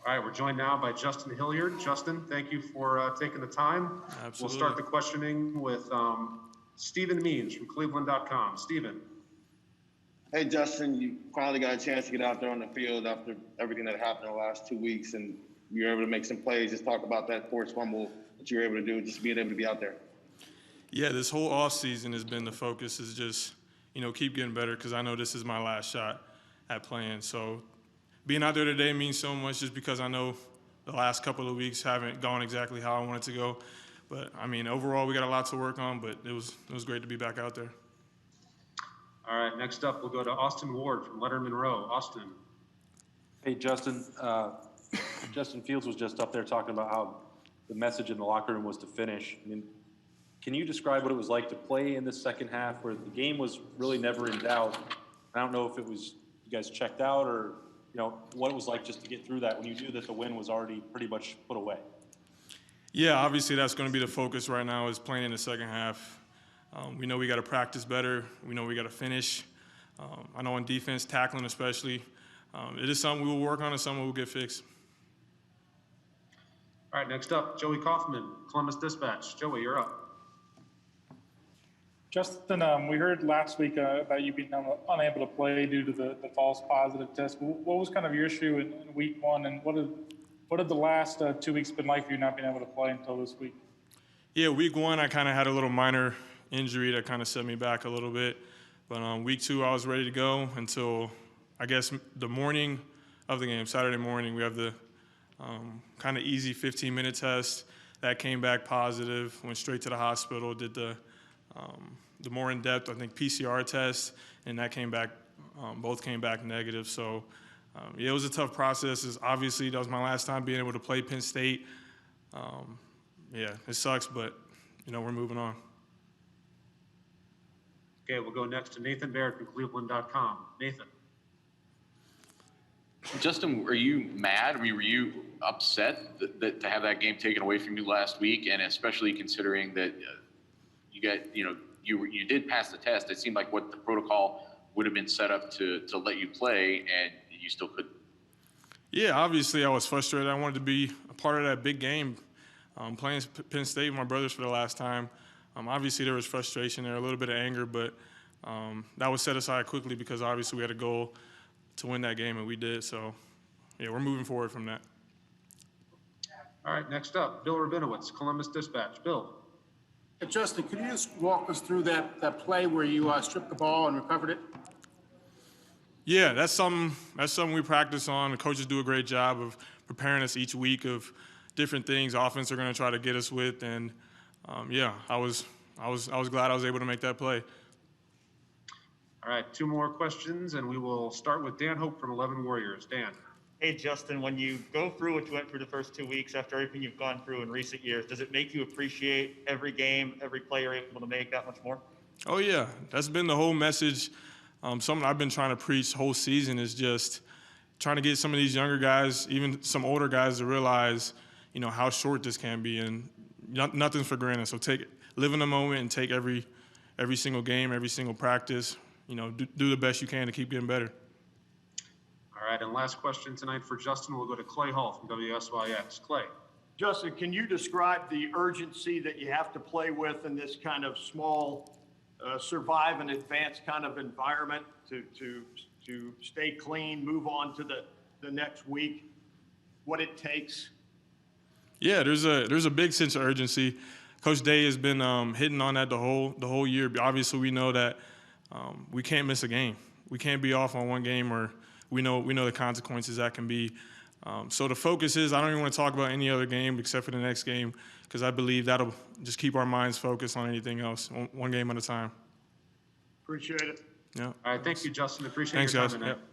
All right, we're joined now by Justin Hilliard. Justin, thank you for taking the time. Absolutely. We'll start the questioning with Stephen Means from Cleveland.com. Stephen. Hey, Justin, you finally got a chance to get out there on the field after everything that happened in the last 2 weeks, and you were able to make some plays. Just talk about that forced fumble that you were able to do, just being able to be out there. Yeah, this whole offseason has been the focus is just, keep getting better because I know this is my last shot at playing. So being out there today means so much just because I know the last couple of weeks haven't gone exactly how I wanted to go. But, overall we got a lot to work on, but it was great to be back out there. All right, next up, we'll go to Austin Ward from Letterman Row. Austin. Hey, Justin. Justin Fields was just up there talking about how the message in the locker room was to finish. Can you describe what it was like to play in the second half where the game was really never in doubt? I don't know if it was you guys checked out or, what it was like just to get through that when you knew that the win was already pretty much put away. Yeah, obviously that's going to be the focus right now is playing in the second half. We know we got to practice better. We know we got to finish. I know on defense, tackling especially, it is something we will work on and something we'll get fixed. All right, next up, Joey Kaufman, Columbus Dispatch. Joey, you're up. Justin, we heard last week about you being unable to play due to the false positive test. What was kind of your issue in week one, and what have the last 2 weeks been like for you not being able to play until this week? Yeah, week one, I kind of had a little minor injury that kind of set me back a little bit. But week two, I was ready to go until, I guess, the morning of the game, Saturday morning. We have the kind of easy 15-minute test. That came back positive, went straight to the hospital, did the more in-depth, I think, PCR test, and that came back, both came back negative. So, yeah, it was a tough process. Obviously, that was my last time being able to play Penn State. Yeah, it sucks, but, we're moving on. Okay, we'll go next to Nathan Baird from Cleveland.com. Nathan. Justin, are you mad? Were you upset that to have that game taken away from you last week, and especially considering that you did pass the test? It seemed like what the protocol would have been set up to let you play, and you still couldn't. Yeah, obviously I was frustrated. I wanted to be a part of that big game, playing Penn State with my brothers for the last time. Obviously there was frustration there, a little bit of anger, but that was set aside quickly because obviously we had a goal to win that game, and we did. So, yeah, we're moving forward from that. All right, next up, Bill Rabinowitz, Columbus Dispatch. Bill. Hey, Justin, could you just walk us through that play where you stripped the ball and recovered it? Yeah, that's something we practice on. The coaches do a great job of preparing us each week of different things offense are going to try to get us with, and yeah, I was glad I was able to make that play. All right, two more questions, and we will start with Dan Hope from 11 Warriors. Dan. Hey, Justin, when you go through what you went through the first 2 weeks after everything you've gone through in recent years, does it make you appreciate every game, every play you're able to make that much more? Oh, yeah. That's been the whole message. Something I've been trying to preach the whole season is just trying to get some of these younger guys, even some older guys, to realize, how short this can be, and nothing's for granted. So live in the moment and take every single game, every single practice. Do the best you can to keep getting better. All right, and last question tonight for Justin. We'll go to Clay Hall from WSYX. Clay. Justin, can you describe the urgency that you have to play with in this kind of small, survive and advance kind of environment to stay clean, move on to the next week, what it takes? Yeah, there's a big sense of urgency. Coach Day has been hitting on that the whole year. Obviously, we know that we can't miss a game. We can't be off on one game, or we know the consequences that can be. So the focus is, I don't even want to talk about any other game except for the next game, because I believe that'll just keep our minds focused on anything else, one game at a time. Appreciate it. Yeah. All right, thank you, Justin. Appreciate Thanks, your guys. time tonight. Yep.